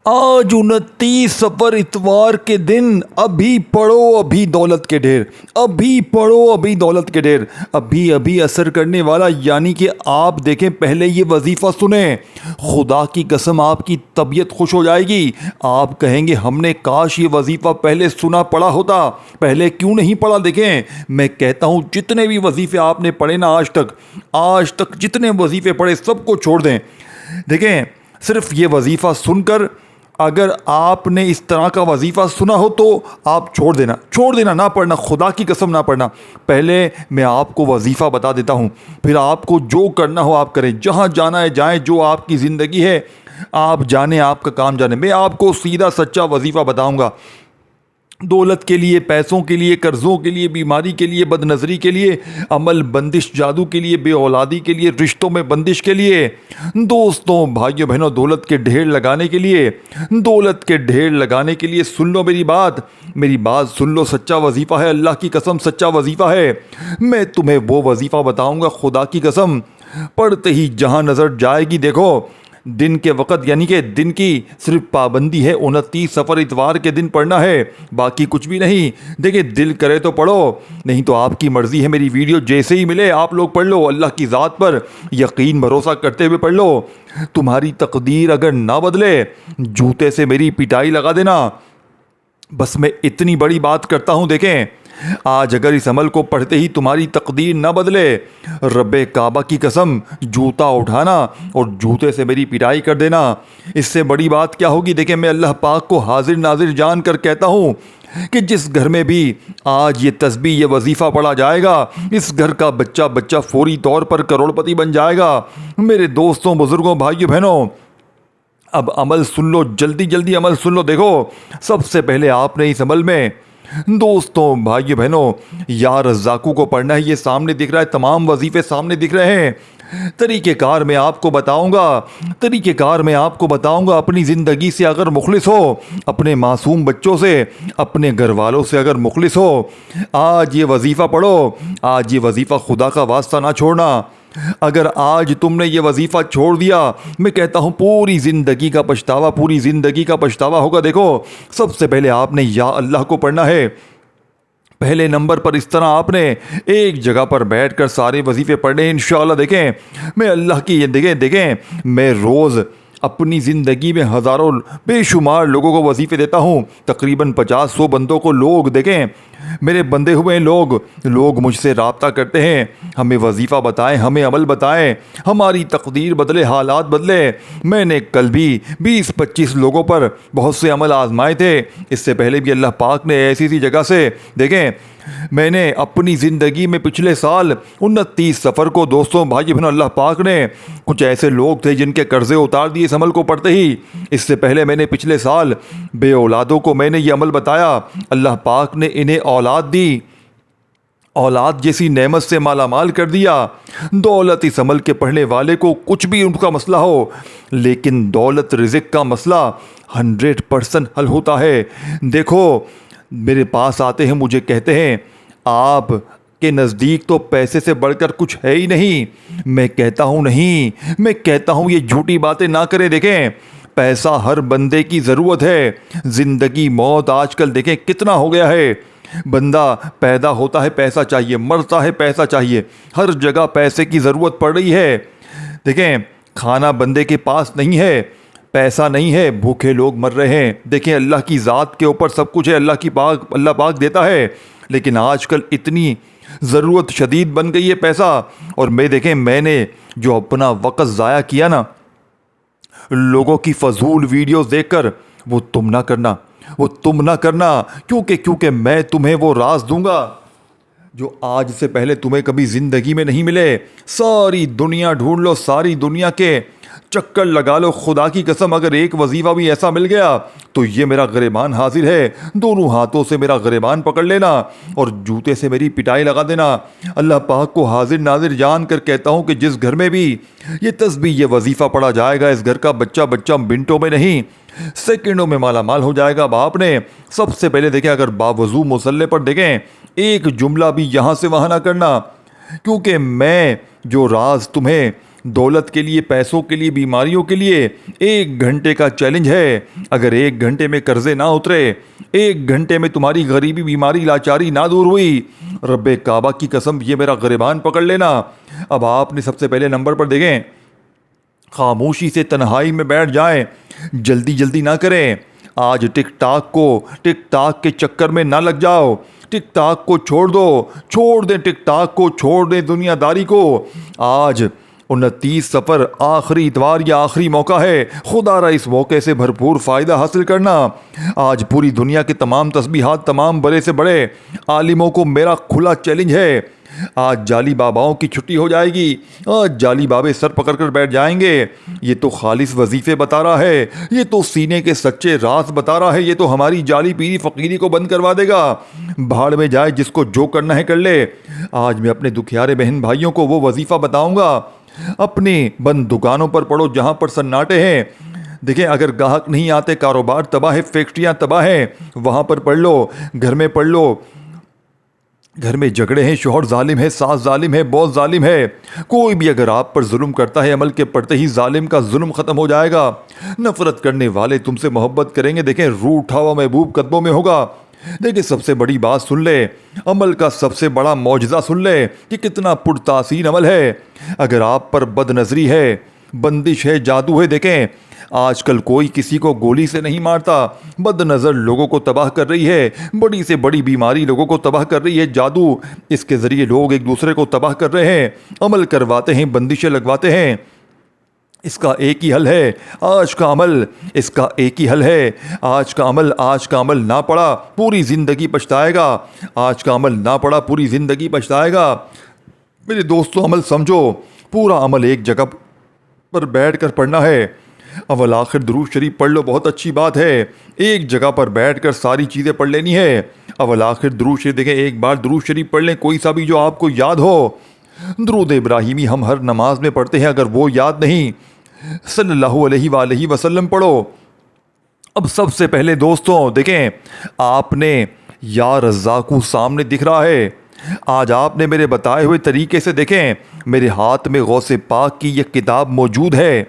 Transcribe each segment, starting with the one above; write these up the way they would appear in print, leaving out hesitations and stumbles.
آج 29 سفر اتوار کے دن، ابھی پڑھو ابھی دولت کے ڈھیر، ابھی پڑھو ابھی دولت کے ڈھیر، ابھی ابھی اثر کرنے والا، یعنی کہ آپ دیکھیں پہلے یہ وظیفہ سنیں، خدا کی قسم آپ کی طبیعت خوش ہو جائے گی، آپ کہیں گے ہم نے کاش یہ وظیفہ پہلے سنا پڑھا ہوتا، پہلے کیوں نہیں پڑھا۔ دیکھیں میں کہتا ہوں جتنے بھی وظیفے آپ نے پڑھے نا آج تک جتنے وظیفے پڑھے سب کو چھوڑ دیں۔ دیکھیں صرف یہ وظیفہ سن کر اگر آپ نے اس طرح کا وظیفہ سنا ہو تو آپ چھوڑ دینا، نہ پڑھنا، خدا کی قسم نہ پڑھنا۔ پہلے میں آپ کو وظیفہ بتا دیتا ہوں، پھر آپ کو جو کرنا ہو آپ کریں، جہاں جانا ہے جائیں، جو آپ کی زندگی ہے آپ جانیں، آپ کا کام جانیں۔ میں آپ کو سیدھا سچا وظیفہ بتاؤں گا، دولت کے لیے، پیسوں کے لیے، قرضوں کے لیے، بیماری کے لیے، بد نظری کے لیے، عمل بندش جادو کے لیے، بے اولادی کے لیے، رشتوں میں بندش کے لیے، دوستوں بھائیوں بہنوں دولت کے ڈھیر لگانے کے لیے، دولت کے ڈھیر لگانے کے لیے سن لو میری بات سن لو، سچا وظیفہ ہے، اللہ کی قسم سچا وظیفہ ہے۔ میں تمہیں وہ وظیفہ بتاؤں گا، خدا کی قسم پڑھتے ہی جہاں نظر جائے گی، دیکھو دن کے وقت، یعنی کہ دن کی صرف پابندی ہے 29 سفر اتوار کے دن پڑھنا ہے، باقی کچھ بھی نہیں۔ دیکھیں دل کرے تو پڑھو، نہیں تو آپ کی مرضی ہے۔ میری ویڈیو جیسے ہی ملے آپ لوگ پڑھ لو، اللہ کی ذات پر یقین بھروسہ کرتے ہوئے پڑھ لو۔ تمہاری تقدیر اگر نہ بدلے جوتے سے میری پٹائی لگا دینا۔ بس میں اتنی بڑی بات کرتا ہوں، دیکھیں آج اگر اس عمل کو پڑھتے ہی تمہاری تقدیر نہ بدلے، رب کعبہ کی قسم جوتا اٹھانا اور جوتے سے میری پٹائی کر دینا۔ اس سے بڑی بات کیا ہوگی؟ دیکھیں میں اللہ پاک کو حاضر ناظر جان کر کہتا ہوں کہ جس گھر میں بھی آج یہ تسبیح یہ وظیفہ پڑھا جائے گا، اس گھر کا بچہ فوری طور پر کروڑپتی بن جائے گا۔ میرے دوستوں، بزرگوں، بھائیوں، بہنوں، اب عمل سن لو، جلدی عمل سن لو۔ دیکھو سب سے پہلے آپ نے اس عمل میں، دوستوں بھائیو بہنوں، یا رزاقو کو پڑھنا ہے، یہ سامنے دکھ رہا ہے، تمام وظیفے سامنے دکھ رہے ہیں۔ طریقہ کار میں آپ کو بتاؤں گا، اپنی زندگی سے اگر مخلص ہو، اپنے معصوم بچوں سے، اپنے گھر والوں سے اگر مخلص ہو، آج یہ وظیفہ پڑھو، آج یہ وظیفہ خدا کا واسطہ نہ چھوڑنا۔ اگر آج تم نے یہ وظیفہ چھوڑ دیا، میں کہتا ہوں پوری زندگی کا پچھتاوا ہوگا۔ دیکھو سب سے پہلے آپ نے یا اللہ کو پڑھنا ہے، پہلے نمبر پر اس طرح آپ نے ایک جگہ پر بیٹھ کر سارے وظیفے پڑھنے ہیں انشاءاللہ۔ دیکھیں میں اللہ کی دیکھیں میں روز اپنی زندگی میں ہزاروں بے شمار لوگوں کو وظیفے دیتا ہوں، تقریباً 50-100 بندوں کو۔ لوگ دیکھیں میرے بندے ہوئے لوگ مجھ سے رابطہ کرتے ہیں، ہمیں وظیفہ بتائیں، ہمیں عمل بتائیں، ہماری تقدیر بدلے، حالات بدلے۔ میں نے کل بھی 20-25 لوگوں پر بہت سے عمل آزمائے تھے، اس سے پہلے بھی اللہ پاک نے ایسی سی جگہ سے، دیکھیں میں نے اپنی زندگی میں پچھلے سال 29 سفر کو، دوستوں بھائی بہنوں، اللہ پاک نے کچھ ایسے لوگ تھے جن کے قرضے اتار دیے اس عمل کو پڑھتے ہی۔ اس سے پہلے میں نے پچھلے سال بے اولادوں کو میں نے یہ عمل بتایا، اللہ پاک نے انہیں اولاد دی، اولاد جیسی نعمت سے مالا مال کر دیا۔ دولت اس عمل کے پڑھنے والے کو کچھ بھی ان کا مسئلہ ہو، لیکن دولت رزق کا مسئلہ 100% حل ہوتا ہے۔ دیکھو میرے پاس آتے ہیں، مجھے کہتے ہیں آپ کے نزدیک تو پیسے سے بڑھ کر کچھ ہے ہی نہیں۔ میں کہتا ہوں نہیں، میں کہتا ہوں یہ جھوٹی باتیں نہ کریں۔ دیکھیں پیسہ ہر بندے کی ضرورت ہے، زندگی موت آج کل دیکھیں کتنا ہو گیا ہے۔ بندہ پیدا ہوتا ہے پیسہ چاہیے، مرتا ہے پیسہ چاہیے، ہر جگہ پیسے کی ضرورت پڑ رہی ہے۔ دیکھیں کھانا بندے کے پاس نہیں ہے، پیسہ نہیں ہے، بھوکے لوگ مر رہے ہیں۔ دیکھیں اللہ کی ذات کے اوپر سب کچھ ہے، اللہ پاک دیتا ہے، لیکن آج کل اتنی ضرورت شدید بن گئی ہے پیسہ۔ اور میں نے جو اپنا وقت ضائع کیا نا لوگوں کی فضول ویڈیوز دیکھ کر، وہ تم نہ کرنا، کیونکہ میں تمہیں وہ راز دوں گا جو آج سے پہلے تمہیں کبھی زندگی میں نہیں ملے۔ ساری دنیا ڈھونڈ لو، ساری دنیا کے چکر لگا لو، خدا کی قسم اگر ایک وظیفہ بھی ایسا مل گیا تو یہ میرا گریبان حاضر ہے، دونوں ہاتھوں سے میرا گریبان پکڑ لینا اور جوتے سے میری پٹائی لگا دینا۔ اللہ پاک کو حاضر ناظر جان کر کہتا ہوں کہ جس گھر میں بھی یہ تسبیح یہ وظیفہ پڑھا جائے گا، اس گھر کا بچہ منٹوں میں نہیں سیکنڈوں میں مالا مال ہو جائے گا۔ باپ نے سب سے پہلے دیکھیں اگر باوضو مصلے پر دیکھیں ایک جملہ بھی یہاں سے وہاں نہ کرنا، کیونکہ میں جو راز تمہیں دولت کے لیے، پیسوں کے لیے، بیماریوں کے لیے 1 گھنٹے کا چیلنج ہے۔ اگر 1 گھنٹے میں قرضے نہ اترے، 1 گھنٹے میں تمہاری غریبی، بیماری، لاچاری نہ دور ہوئی، رب کعبہ کی قسم یہ میرا گریبان پکڑ لینا۔ اب آپ نے سب سے پہلے نمبر پر دیکھیں، خاموشی سے تنہائی میں بیٹھ جائیں، جلدی جلدی نہ کریں۔ آج ٹک ٹاک کے چکر میں نہ لگ جاؤ، ٹک ٹاک کو چھوڑ دو، چھوڑ دیں ٹک ٹاک کو، چھوڑ دیں دنیا داری کو۔ آج 29 صفر آخری اتوار یا آخری موقع ہے، خدا را اس موقع سے بھرپور فائدہ حاصل کرنا۔ آج پوری دنیا کے تمام تسبیحات، تمام بڑے سے بڑے عالموں کو میرا کھلا چیلنج ہے۔ آج جعلی باباؤں کی چھٹی ہو جائے گی، آج جعلی بابے سر پکڑ کر بیٹھ جائیں گے۔ یہ تو خالص وظیفے بتا رہا ہے، یہ تو سینے کے سچے راز بتا رہا ہے، یہ تو ہماری جعلی پیری فقیری کو بند کروا دے گا۔ بھاڑ میں جائے، جس کو جو کرنا ہے کر لے۔ آج میں اپنے دکھیارے بہن بھائیوں کو وہ وظیفہ بتاؤں گا۔ اپنی بند دکانوں پر پڑھو جہاں پر سناٹے ہیں۔ دیکھیں، اگر گاہک نہیں آتے، کاروبار تباہ ہے، فیکٹریاں تباہ ہیں، وہاں پر پڑھ لو، گھر میں پڑھ لو۔ گھر میں جھگڑے ہیں، شوہر ظالم ہے، ساس ظالم ہے، باس ظالم ہے، کوئی بھی اگر آپ پر ظلم کرتا ہے، عمل کے پڑھتے ہی ظالم کا ظلم ختم ہو جائے گا۔ نفرت کرنے والے تم سے محبت کریں گے۔ دیکھیں، روح اٹھا ہوا محبوب قدموں میں ہوگا۔ دیکھیں، سب سے بڑی بات سن لے، عمل کا سب سے بڑا معجزہ سن لے کہ کتنا پرتاثیر عمل ہے۔ اگر آپ پر بد نظری ہے، بندش ہے، جادو ہے، دیکھیں آج کل کوئی کسی کو گولی سے نہیں مارتا، بد نظر لوگوں کو تباہ کر رہی ہے، بڑی سے بڑی بیماری لوگوں کو تباہ کر رہی ہے، جادو، اس کے ذریعے لوگ ایک دوسرے کو تباہ کر رہے ہیں، عمل کرواتے ہیں، بندشیں لگواتے ہیں۔ اس کا ایک ہی حل ہے، آج کا عمل، اس کا ایک ہی حل ہے، آج کا عمل۔ آج کا عمل نہ پڑا پوری زندگی پچھتائے گا، آج کا عمل نہ پڑا پوری زندگی پچھتائے گا۔ میرے دوستو، عمل سمجھو، پورا عمل ایک جگہ پر بیٹھ کر پڑھنا ہے۔ اول آخر درود شریف پڑھ لو، بہت اچھی بات ہے، ایک جگہ پر بیٹھ کر ساری چیزیں پڑھ لینی ہے۔ اول آخر درود شریف، دیکھیں ایک بار درود شریف پڑھ لیں، کوئی سا بھی جو آپ کو یاد ہو۔ درود ابراہیمی ہم ہر نماز میں پڑھتے ہیں، اگر وہ یاد نہیں، صلی اللہ علیہ وآلہ وسلم پڑھو۔ اب سب سے پہلے دوستوں دیکھیں، آپ نے یا رزاقو سامنے دکھ رہا ہے۔ آج آپ نے میرے بتائے ہوئے طریقے سے دیکھیں، میرے ہاتھ میں غوث پاک کی یہ کتاب موجود ہے۔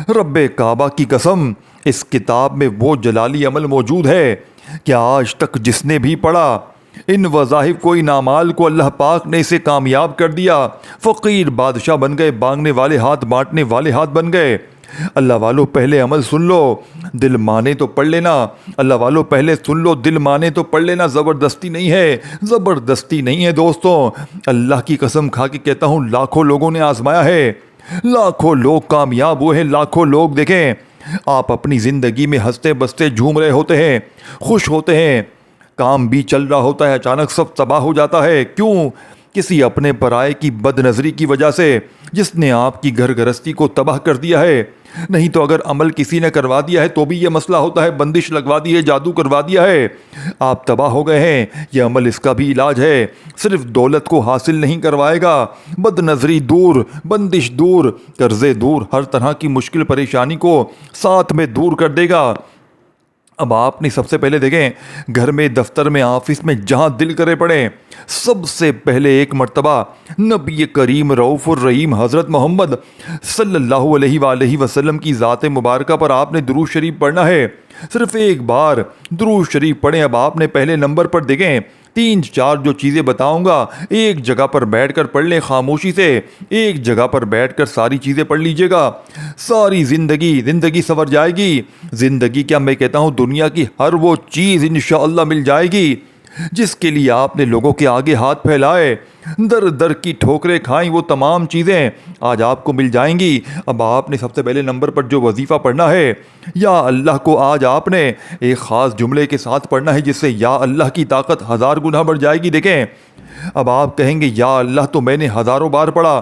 رب کعبہ کی قسم، اس کتاب میں وہ جلالی عمل موجود ہے کہ آج تک جس نے بھی پڑھا، ان وظائف کو، ان اعمال کو اللہ پاک نے اسے کامیاب کر دیا۔ فقیر بادشاہ بن گئے، مانگنے والے ہاتھ بانٹنے والے ہاتھ بن گئے۔ اللہ والو پہلے عمل سن لو، دل مانے تو پڑھ لینا۔ اللہ والو پہلے سن لو، دل مانے تو پڑھ لینا۔ زبردستی نہیں ہے، زبردستی نہیں ہے دوستوں، اللہ کی قسم کھا کے کہتا ہوں، لاکھوں لوگوں نے آزمایا ہے، لاکھوں لوگ کامیاب ہوئے ہیں، لاکھوں لوگ دیکھیں، آپ اپنی زندگی میں ہنستے بستے جھوم رہے ہوتے ہیں، خوش ہوتے ہیں، کام بھی چل رہا ہوتا ہے، اچانک سب تباہ ہو جاتا ہے۔ کیوں؟ کسی اپنے پرائے کی بد نظری کی وجہ سے، جس نے آپ کی گھر گرستی کو تباہ کر دیا ہے۔ نہیں تو اگر عمل کسی نے کروا دیا ہے تو بھی یہ مسئلہ ہوتا ہے، بندش لگوا دی ہے، جادو کروا دیا ہے، آپ تباہ ہو گئے ہیں۔ یہ عمل، اس کا بھی علاج ہے، صرف دولت کو حاصل نہیں کروائے گا، بد نظری دور، بندش دور، قرضے دور، ہر طرح کی مشکل پریشانی کو ساتھ میں دور کر دے گا۔ اب آپ نے سب سے پہلے دیکھیں، گھر میں، دفتر میں، آفس میں، جہاں دل کرے پڑیں، سب سے پہلے ایک مرتبہ نبی کریم رؤوف الرحیم حضرت محمد صلی اللہ علیہ وآلہ وسلم کی ذات مبارکہ پر آپ نے درود شریف پڑھنا ہے۔ صرف ایک بار درود شریف پڑھیں۔ اب آپ نے پہلے نمبر پر دیکھیں، 3-4 جو چیزیں بتاؤں گا، ایک جگہ پر بیٹھ کر پڑھ لیں خاموشی سے، ایک جگہ پر بیٹھ کر ساری چیزیں پڑھ لیجئے گا، ساری زندگی سنور جائے گی۔ زندگی کیا، میں کہتا ہوں دنیا کی ہر وہ چیز انشاءاللہ مل جائے گی جس کے لیے آپ نے لوگوں کے آگے ہاتھ پھیلائے، در در کی ٹھوکریں کھائیں، وہ تمام چیزیں آج آپ کو مل جائیں گی۔ اب آپ نے سب سے پہلے نمبر پر جو وظیفہ پڑھنا ہے، یا اللہ کو آج آپ نے ایک خاص جملے کے ساتھ پڑھنا ہے، جس سے یا اللہ کی طاقت 1000 گنا بڑھ جائے گی۔ دیکھیں، اب آپ کہیں گے یا اللہ تو میں نے ہزاروں بار پڑھا،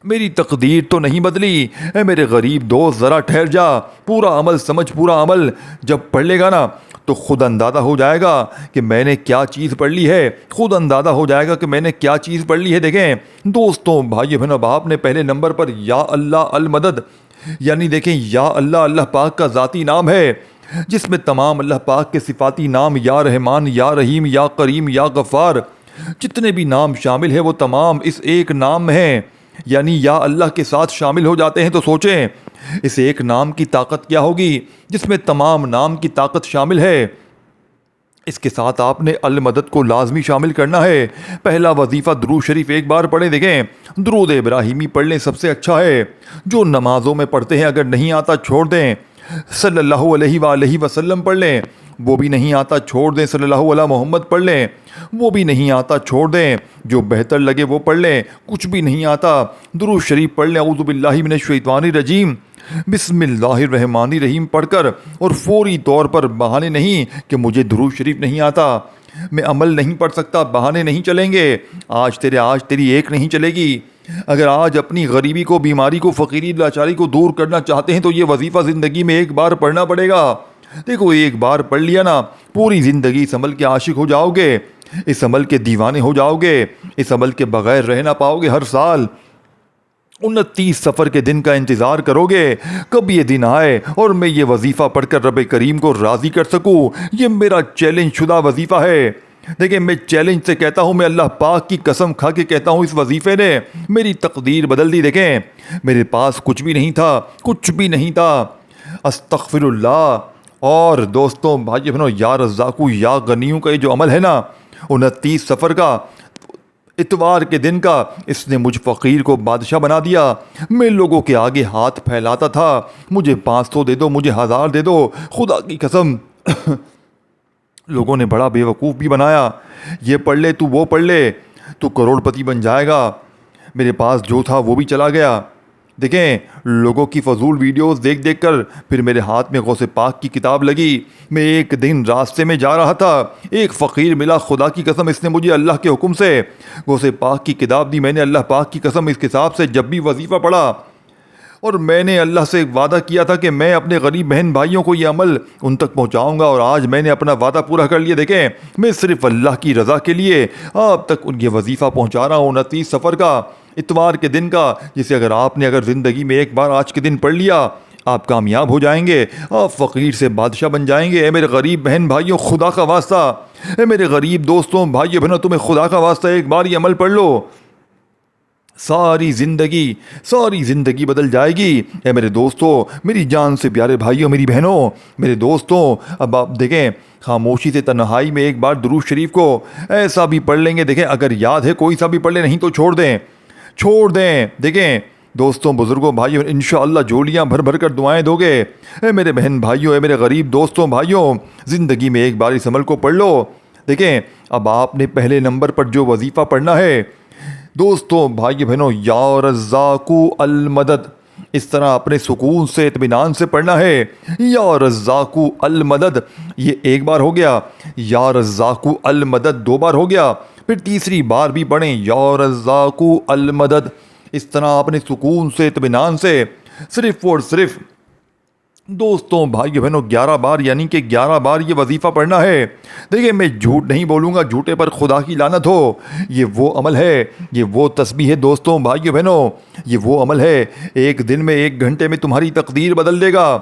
میری تقدیر تو نہیں بدلی۔ اے میرے غریب دوست، ذرا ٹھہر جا، پورا عمل سمجھ۔ پورا عمل جب پڑھ لے گا نا تو خود اندازہ ہو جائے گا کہ میں نے کیا چیز پڑھ لی ہے، خود اندازہ ہو جائے گا کہ میں نے کیا چیز پڑھ لی ہے۔ دیکھیں دوستوں، بھائی بہنوں، اب آپ نے پہلے نمبر پر یا اللہ المدد، یعنی دیکھیں یا اللہ، اللہ پاک کا ذاتی نام ہے جس میں تمام اللہ پاک کے صفاتی نام، یا رحمان، یا رحیم، یا کریم، یا غفار، جتنے بھی نام شامل ہیں وہ تمام اس ایک نام میں ہیں۔ یعنی یا اللہ کے ساتھ شامل ہو جاتے ہیں تو سوچیں اس ایک نام کی طاقت کیا ہوگی جس میں تمام نام کی طاقت شامل ہے۔ اس کے ساتھ آپ نے المدد کو لازمی شامل کرنا ہے۔ پہلا وظیفہ درود شریف ایک بار پڑھیں، دیکھیں درود ابراہیمی پڑھ لیں، سب سے اچھا ہے۔ جو نمازوں میں پڑھتے ہیں اگر نہیں آتا چھوڑ دیں، صلی اللہ علیہ وآلہ وسلم پڑھ لیں، وہ بھی نہیں آتا چھوڑ دیں، صلی اللہ علیہ محمد پڑھ لیں، وہ بھی نہیں آتا چھوڑ دیں، جو بہتر لگے وہ پڑھ لیں، کچھ بھی نہیں آتا درود شریف پڑھ لیں، اعوذ باللہ من الشیطان الرجیم بسم اللہ الرحمن الرحیم پڑھ کر، اور فوری طور پر بہانے نہیں کہ مجھے درود شریف نہیں آتا، میں عمل نہیں پڑھ سکتا، بہانے نہیں چلیں گے۔ آج تیری ایک نہیں چلے گی۔ اگر آج اپنی غریبی کو، بیماری کو، فقیری لاچاری کو دور کرنا چاہتے ہیں تو یہ وظیفہ زندگی میں ایک بار پڑھنا پڑے گا۔ دیکھو ایک بار پڑھ لیا نا، پوری زندگی اس عمل کے عاشق ہو جاؤ گے، اس عمل کے دیوانے ہو جاؤ گے، اس عمل کے بغیر رہ نہ پاؤ گے۔ ہر سال 29 سفر کے دن کا انتظار کرو گے، کب یہ دن آئے اور میں یہ وظیفہ پڑھ کر رب کریم کو راضی کر سکوں۔ یہ میرا چیلنج شدہ وظیفہ ہے۔ دیکھیں میں چیلنج سے کہتا ہوں، میں اللہ پاک کی قسم کھا کے کہتا ہوں، اس وظیفے نے میری تقدیر بدل دی۔ دیکھیں میرے پاس کچھ بھی نہیں تھا، کچھ بھی نہیں تھا، استغفر اللہ۔ اور دوستوں بھائی بہنوں، یا رزاقو یا غنیوں کا یہ جو عمل ہے نا 29 سفر کا، اتوار کے دن کا، اس نے مجھ فقیر کو بادشاہ بنا دیا۔ میں لوگوں کے آگے ہاتھ پھیلاتا تھا، مجھے 500 دے دو، مجھے 1000 دے دو، خدا کی قسم لوگوں نے بڑا بیوقوف بھی بنایا۔ یہ پڑھ لے تو، وہ پڑھ لے تو کروڑ پتی بن جائے گا۔ میرے پاس جو تھا وہ بھی چلا گیا۔ دیکھیں لوگوں کی فضول ویڈیوز دیکھ دیکھ کر پھر میرے ہاتھ میں غوث پاک کی کتاب لگی۔ میں ایک دن راستے میں جا رہا تھا، ایک فقیر ملا، خدا کی قسم اس نے مجھے اللہ کے حکم سے غوث پاک کی کتاب دی۔ میں نے اللہ پاک کی قسم اس کتاب سے جب بھی وظیفہ پڑھا، اور میں نے اللہ سے وعدہ کیا تھا کہ میں اپنے غریب بہن بھائیوں کو یہ عمل ان تک پہنچاؤں گا، اور آج میں نے اپنا وعدہ پورا کر لیا۔ دیکھیں میں صرف اللہ کی رضا کے لیے آپ تک یہ وظیفہ پہنچا رہا ہوں 29 سفر کا، اتوار کے دن کا، جسے اگر زندگی میں ایک بار آج کے دن پڑھ لیا آپ کامیاب ہو جائیں گے، آپ فقیر سے بادشاہ بن جائیں گے۔ اے میرے غریب بہن بھائیوں، خدا کا واسطہ، اے میرے غریب دوستوں بھائیوں بہنوں، تمہیں خدا کا واسطہ ایک بار یہ عمل پڑھ لو، ساری زندگی بدل جائے گی۔ اے میرے دوستوں، میری جان سے پیارے بھائیوں، میری بہنوں، میرے دوستوں، اب آپ دیکھیں خاموشی سے تنہائی میں ایک بار درود شریف کو ایسا بھی پڑھ لیں گے۔ دیکھیں اگر یاد ہے کوئی سا بھی پڑھ لیں، نہیں تو چھوڑ دیں۔ دیکھیں دوستوں، بزرگوں، بھائیوں، انشاءاللہ جھولیاں بھر بھر کر دعائیں دو گے۔ اے میرے بہن بھائیوں، اے میرے غریب دوستوں بھائیوں، زندگی میں ایک بار اس عمل کو پڑھ لو۔ دیکھیں اب آپ نے پہلے نمبر پر جو وظیفہ پڑھنا ہے دوستوں بھائی بہنوں، یا رزاقو المدد، اس طرح اپنے سکون سے، اطمینان سے پڑھنا ہے۔ یا رزاقو المدد یہ ایک بار ہو گیا، یا رزاقو المدد 2 بار ہو گیا، پھر تیسری بار بھی پڑھیں یا رزاقو المدد، اس طرح اپنے سکون سے، اطمینان سے، صرف اور صرف دوستوں بھائی بہنوں 11 بار، یعنی کہ 11 بار یہ وظیفہ پڑھنا ہے۔ دیکھیں میں جھوٹ نہیں بولوں گا، جھوٹے پر خدا کی لعنت ہو۔ یہ وہ عمل ہے، یہ وہ تسبیح ہے دوستوں بھائی بہنوں، یہ وہ عمل ہے ایک دن میں، 1 گھنٹے میں تمہاری تقدیر بدل دے گا۔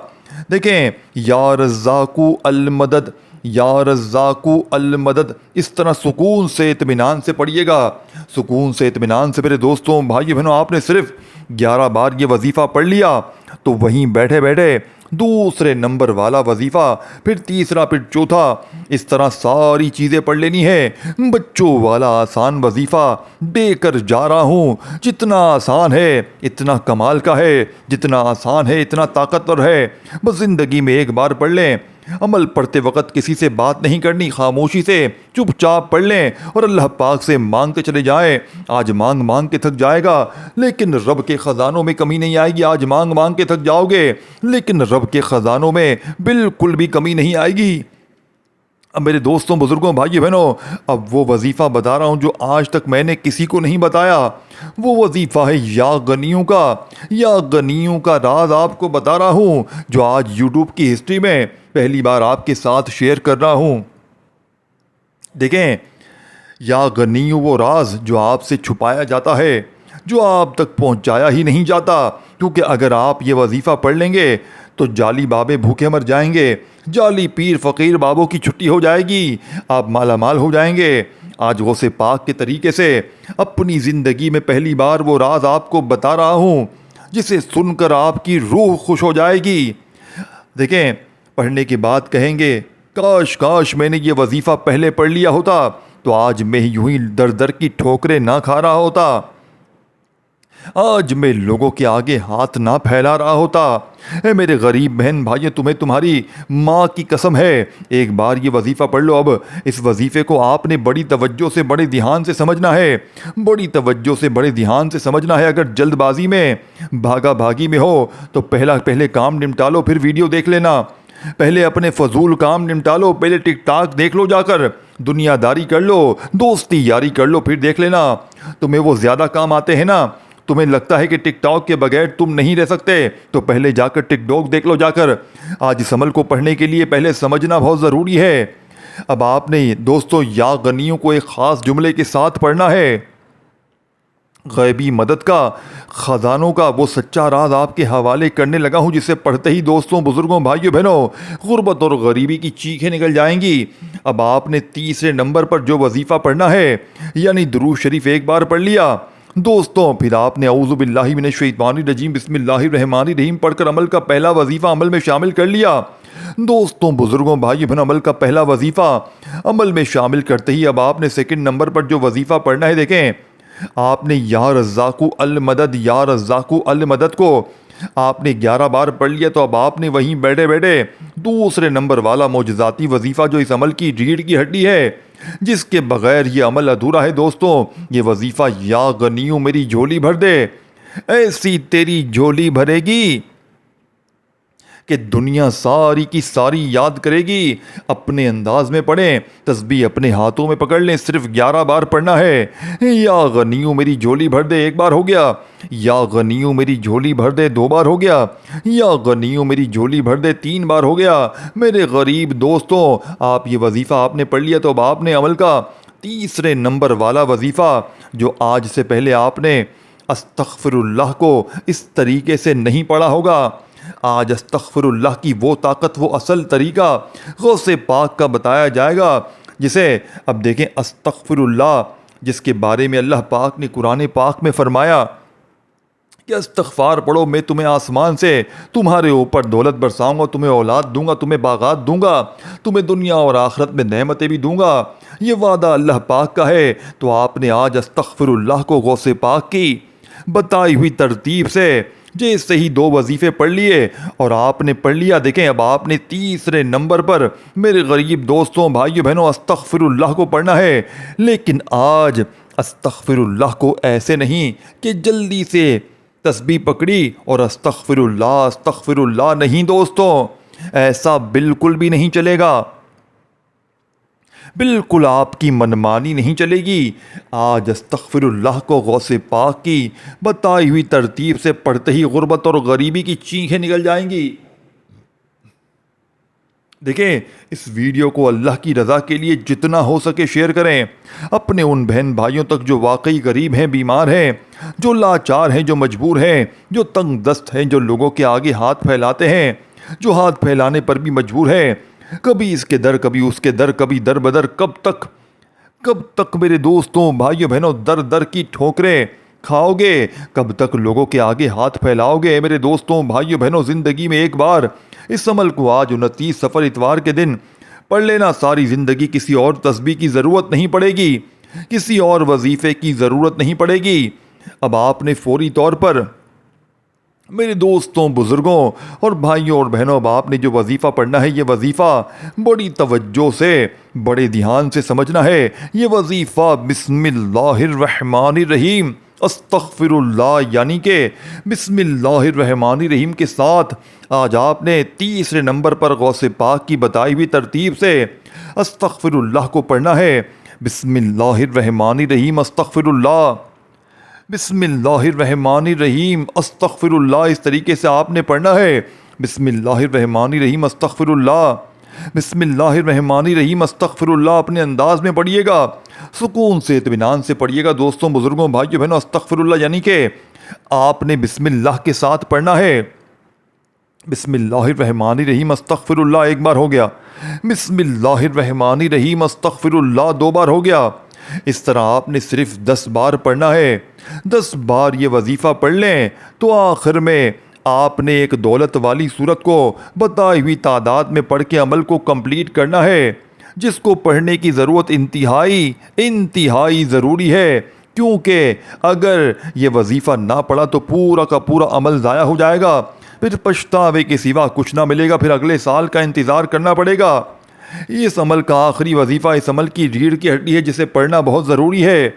دیکھیں یا رزاقو المدد، یا رزاقو المدد، اس طرح سکون سے، اطمینان سے پڑھیے گا، سکون سے، اطمینان سے۔ میرے دوستوں بھائی بہنوں، آپ نے صرف 11 بار یہ وظیفہ پڑھ لیا تو وہیں بیٹھے بیٹھے دوسرے نمبر والا وظیفہ، پھر تیسرا، پھر چوتھا، اس طرح ساری چیزیں پڑھ لینی ہے۔ بچوں والا آسان وظیفہ دے کر جا رہا ہوں، جتنا آسان ہے اتنا کمال کا ہے، جتنا آسان ہے اتنا طاقتور ہے۔ بس زندگی میں ایک بار پڑھ لیں، عمل پڑھتے وقت کسی سے بات نہیں کرنی، خاموشی سے چپ چاپ پڑھ لیں اور اللہ پاک سے مانگتے چلے جائیں۔ آج مانگ کے تھک جائے گا لیکن رب کے خزانوں میں کمی نہیں آئے گی۔ آج مانگ کے تھک جاؤ گے لیکن رب کے خزانوں میں بالکل بھی کمی نہیں آئے گی۔ اب میرے دوستوں، بزرگوں، بھائی بہنوں، اب وہ وظیفہ بتا رہا ہوں جو آج تک میں نے کسی کو نہیں بتایا۔ وہ وظیفہ ہے یا غنیوں کا، یا غنیوں کا راز آپ کو بتا رہا ہوں جو آج یوٹیوب کی ہسٹری میں پہلی بار آپ کے ساتھ شیئر کر رہا ہوں۔ دیکھیں یا غنیوں وہ راز جو آپ سے چھپایا جاتا ہے، جو آپ تک پہنچایا ہی نہیں جاتا، کیونکہ اگر آپ یہ وظیفہ پڑھ لیں گے تو جعلی بابے بھوکے مر جائیں گے، جعلی پیر فقیر بابوں کی چھٹی ہو جائے گی، آپ مالا مال ہو جائیں گے، آج غوث پاک کے طریقے سے اپنی زندگی میں پہلی بار وہ راز آپ کو بتا رہا ہوں جسے سن کر آپ کی روح خوش ہو جائے گی۔ دیکھیں، پڑھنے کے بعد کہیں گے کاش کاش میں نے یہ وظیفہ پہلے پڑھ لیا ہوتا تو آج میں یوں ہی در در کی ٹھوکریں نہ کھا رہا ہوتا، آج میں لوگوں کے آگے ہاتھ نہ پھیلا رہا ہوتا۔ اے میرے غریب بہن بھائیوں، تمہیں تمہاری ماں کی قسم ہے، ایک بار یہ وظیفہ پڑھ لو۔ اب اس وظیفے کو آپ نے بڑی توجہ سے بڑے دھیان سے سمجھنا ہے، بڑی توجہ سے بڑے دھیان سے سمجھنا ہے۔ اگر جلد بازی میں بھاگا بھاگی میں ہو تو پہلے کام نمٹا لو، پھر ویڈیو دیکھ لینا۔ پہلے اپنے فضول کام نمٹا لو، پہلے ٹک ٹاک دیکھ لو، جا کر دنیا داری کر لو، دوستی یاری کر لو، پھر دیکھ لینا۔ تمہیں وہ زیادہ کام آتے ہیں نا، تمہیں لگتا ہے کہ ٹک ٹاک کے بغیر تم نہیں رہ سکتے، تو پہلے جا کر ٹک ٹاک دیکھ لو جا کر۔ آج اس عمل کو پڑھنے کے لیے پہلے سمجھنا بہت ضروری ہے۔ اب آپ نے دوستو یا غنیوں کو ایک خاص جملے کے ساتھ پڑھنا ہے۔ غیبی مدد کا، خزانوں کا وہ سچا راز آپ کے حوالے کرنے لگا ہوں جسے پڑھتے ہی دوستوں، بزرگوں، بھائیوں، بہنوں، غربت اور غریبی کی چیخیں نکل جائیں گی۔ اب آپ نے تیسرے نمبر پر جو وظیفہ پڑھنا ہے، یعنی درود شریف ایک بار پڑھ لیا دوستوں، پھر آپ نے اعوذ باللہ من الشیطان الرجیم بسم اللہ الرحمن الرحیم پڑھ کر عمل کا پہلا وظیفہ عمل میں شامل کر لیا۔ دوستوں، بزرگوں، بھائیوں، بہنوں، عمل کا پہلا وظیفہ عمل میں شامل کرتے ہی اب آپ نے سیکنڈ نمبر پر جو وظیفہ پڑھنا ہے، دیکھیں آپ نے یا رزاقو المدد، یا رزاقو المدد کو آپ نے 11 بار پڑھ لیا، تو اب آپ نے وہیں بیٹھے بیٹھے دوسرے نمبر والا معجزاتی وظیفہ جو اس عمل کی ریڑھ کی ہڈی ہے، جس کے بغیر یہ عمل ادھورا ہے دوستوں، یہ وظیفہ یا غنیوں میری جھولی بھر دے، ایسی تیری جھولی بھرے گی کہ دنیا ساری کی ساری یاد کرے گی۔ اپنے انداز میں پڑھیں، تسبیح اپنے ہاتھوں میں پکڑ لیں، صرف 11 بار پڑھنا ہے۔ یا غنیوں میری جھولی بھر دے ایک بار ہو گیا، یا غنیوں میری جھولی بھر دے 2 بار ہو گیا، یا غنیوں میری جھولی بھر دے 3 بار ہو گیا۔ میرے غریب دوستوں، آپ یہ وظیفہ آپ نے پڑھ لیا، تو اب آپ نے عمل کا تیسرے نمبر والا وظیفہ جو آج سے پہلے آپ نے استغفر اللہ کو اس طریقے سے نہیں پڑھا ہوگا، آج استغفر اللہ کی وہ طاقت، وہ اصل طریقہ غوث پاک کا بتایا جائے گا، جسے اب دیکھیں استغفر اللہ، جس کے بارے میں اللہ پاک نے قرآن پاک میں فرمایا کہ استغفار پڑھو، میں تمہیں آسمان سے تمہارے اوپر دولت برساؤں گا، تمہیں اولاد دوں گا، تمہیں باغات دوں گا، تمہیں دنیا اور آخرت میں نعمتیں بھی دوں گا، یہ وعدہ اللہ پاک کا ہے۔ تو آپ نے آج استغفر اللہ کو غوث پاک کی بتائی ہوئی ترتیب سے جیسے ہی 2 وظیفے پڑھ لیے اور آپ نے پڑھ لیا، دیکھیں اب آپ نے تیسرے نمبر پر میرے غریب دوستوں، بھائیوں، بہنوں، استغفر اللہ کو پڑھنا ہے۔ لیکن آج استغفر اللہ کو ایسے نہیں کہ جلدی سے تسبیح پکڑی اور استغفر اللہ نہیں دوستوں، ایسا بالکل بھی نہیں چلے گا، بالکل آپ کی منمانی نہیں چلے گی۔ آج استغفر اللہ کو غوث پاک کی بتائی ہوئی ترتیب سے پڑھتے ہی غربت اور غریبی کی چیخیں نکل جائیں گی۔ دیکھیں، اس ویڈیو کو اللہ کی رضا کے لیے جتنا ہو سکے شیئر کریں، اپنے ان بہن بھائیوں تک جو واقعی غریب ہیں، بیمار ہیں، جو لاچار ہیں، جو مجبور ہیں، جو تنگ دست ہیں، جو لوگوں کے آگے ہاتھ پھیلاتے ہیں، جو ہاتھ پھیلانے پر بھی مجبور ہیں، کبھی اس کے در کبھی اس کے در، کبھی در بدر، کب تک میرے دوستوں، بھائیوں، بہنوں در در کی ٹھوکریں کھاؤ گے؟ کب تک لوگوں کے آگے ہاتھ پھیلاؤ گے؟ میرے دوستوں، بھائیوں، بہنوں، زندگی میں ایک بار اس عمل کو آج 29 صفر اتوار کے دن پڑھ لینا، ساری زندگی کسی اور تسبیح کی ضرورت نہیں پڑے گی، کسی اور وظیفے کی ضرورت نہیں پڑے گی۔ اب آپ نے فوری طور پر میرے دوستوں، بزرگوں اور بھائیوں اور بہنوں، اب آپ نے جو وظیفہ پڑھنا ہے، یہ وظیفہ بڑی توجہ سے بڑے دھیان سے سمجھنا ہے۔ یہ وظیفہ بسم اللہ الرحمن الرحیم استغفر اللہ، یعنی کہ بسم اللہ الرحمن الرحیم کے ساتھ آج آپ نے تیسرے نمبر پر غوث پاک کی بتائی ہوئی ترتیب سے استغفر اللہ کو پڑھنا ہے۔ بسم اللہ الرحمن الرحیم استغفر اللہ، بسم اللہ الرحمن الرحیم استغفر اللہ، اس طریقے سے آپ نے پڑھنا ہے۔ بسم اللہ الرحمن الرحیم استغفر اللہ، بسم اللہ الرحمن الرحیم استغفر اللہ، اپنے انداز میں پڑھیے گا، سکون سے، اطمینان سے پڑھیے گا دوستوں، بزرگوں، بھائیوں، بہنوں۔ استغفر اللہ یعنی کہ آپ نے بسم اللہ کے ساتھ پڑھنا ہے۔ بسم اللہ الرحمن الرحیم استغفر اللہ ایک بار ہو گیا، بسم اللہ الرحمن الرحیم استغفر اللہ 2 بار ہو گیا، اس طرح آپ نے صرف 10 بار پڑھنا ہے. 10 بار یہ وظیفہ پڑھ لیں تو آخر میں آپ نے ایک دولت والی صورت کو بتائی ہوئی تعداد میں پڑھ کے عمل کو کمپلیٹ کرنا ہے، جس کو پڑھنے کی ضرورت انتہائی ضروری ہے، کیونکہ اگر یہ وظیفہ نہ پڑھا تو پورا کا پورا عمل ضائع ہو جائے گا، پھر پچھتاوے کے سوا کچھ نہ ملے گا، پھر اگلے سال کا انتظار کرنا پڑے گا. اس عمل کا آخری وظیفہ اس عمل کی ریڑھ کی ہڈی ہے، جسے پڑھنا بہت ضروری ہے.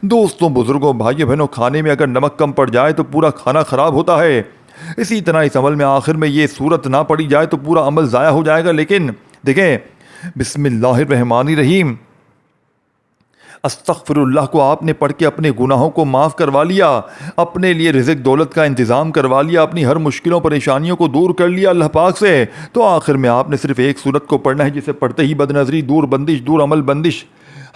دوستوں، بزرگوں، بھائیوں بہنوں، کھانے میں اگر نمک کم پڑ جائے تو پورا کھانا خراب ہوتا ہے. اسی طرح اس عمل میں آخر میں یہ صورت نہ پڑھی جائے تو پورا عمل ضائع ہو جائے گا. لیکن دیکھیں، بسم اللہ الرحمن الرحیم استغفر اللہ کو آپ نے پڑھ کے اپنے گناہوں کو معاف کروا لیا، اپنے لیے رزق دولت کا انتظام کروا لیا، اپنی ہر مشکلوں پریشانیوں کو دور کر لیا اللہ پاک سے، تو آخر میں آپ نے صرف ایک صورت کو پڑھنا ہے، جسے پڑھتے ہی بد نظری دور، بندش دور، عمل بندش،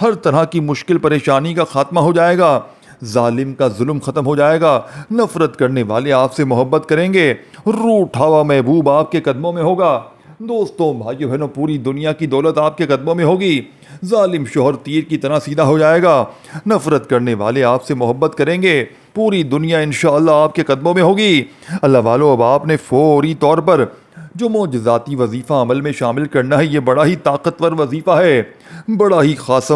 ہر طرح کی مشکل پریشانی کا خاتمہ ہو جائے گا، ظالم کا ظلم ختم ہو جائے گا، نفرت کرنے والے آپ سے محبت کریں گے، روٹھا ہوا محبوب آپ کے قدموں میں ہوگا. دوستوں، بھائیو بہنوں، پوری دنیا کی دولت آپ کے قدموں میں ہوگی، ظالم شوہر تیر کی طرح سیدھا ہو جائے گا، نفرت کرنے والے آپ سے محبت کریں گے، پوری دنیا انشاءاللہ آپ کے قدموں میں ہوگی. اللہ والو، اب آپ نے فوری طور پر جو معجزاتی وظیفہ عمل میں شامل کرنا ہے، یہ بڑا ہی طاقتور وظیفہ ہے، بڑا ہی خاص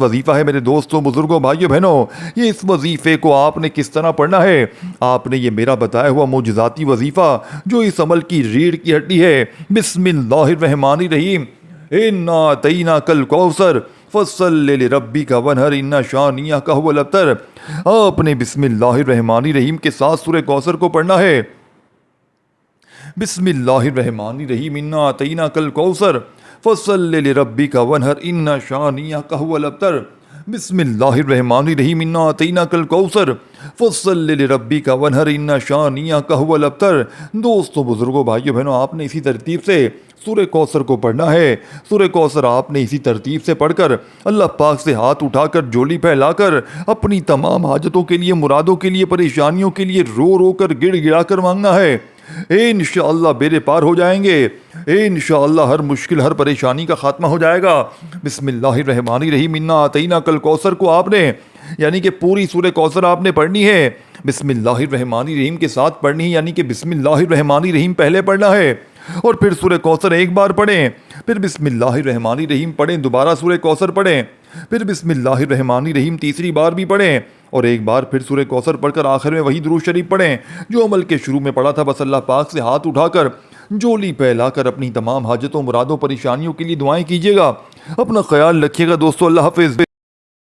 وظیفہ ہے میرے دوستوں، بزرگوں، بھائیوں بہنوں. یہ اس وظیفے کو آپ نے کس طرح پڑھنا ہے؟ آپ نے یہ میرا بتایا ہوا معجزاتی وظیفہ جو اس عمل کی ریڑھ کی ہڈی ہے، بسم اللہ الرحمن الرحیم انا اعطیناک الکوثر فصل لربک وانحر ان شانئک هو الابتر. آپ نے بسم اللہ الرحمن الرحیم کے ساتھ سورہ کوثر کو پڑھنا ہے. بسم اللہ الرحمن الرحیم انا اعطیناک الکوثر فصل لربک وانحر ان شانئک هو الابتر. بسم اللہ الرحمن الرحیم انا اعطیناک الکوثر فصل لربک وانحر ان شانئک هو الابتر. دوستوں، بزرگوں، بھائیوں بہنوں، آپ نے اسی ترتیب سے سورہ کوثر کو پڑھنا ہے. سورہ کوثر آپ نے اسی ترتیب سے پڑھ کر اللہ پاک سے ہاتھ اٹھا کر جولی پھیلا کر اپنی تمام حاجتوں کے لیے، مرادوں کے لیے، پریشانیوں کے لیے رو رو کر گڑ گڑا کر مانگنا ہے. انشاءاللہ بیڑے پار ہو جائیں گے، انشاءاللہ ہر مشکل، ہر پریشانی کا خاتمہ ہو جائے گا. بسم اللہ الرحمن الرحیم انا اعطیناک الکوثر کو آپ نے، یعنی کہ پوری سورہ کوثر آپ نے پڑھنی ہے، بسم اللہ الرحمن الرحیم کے ساتھ پڑھنی ہے، یعنی کہ بسم اللہ الرحمن الرحیم پہلے پڑھنا ہے، اور پھر سورہ کوثر ایک بار پڑھیں، پھر بسم اللہ الرحمن الرحیم پڑھیں، دوبارہ سورہ کوثر پڑھیں، پھر بسم اللہ الرحمن الرحیم تیسری بار بھی پڑھیں، اور ایک بار پھر سورہ کوثر پڑھ کر آخر میں وہی درود شریف پڑھیں جو عمل کے شروع میں پڑھا تھا. بس اللہ پاک سے ہاتھ اٹھا کر جولی پھیلا کر اپنی تمام حاجتوں، مرادوں، پریشانیوں کے لیے دعائیں کیجیے گا. اپنا خیال رکھیے گا دوستو. اللہ حافظ.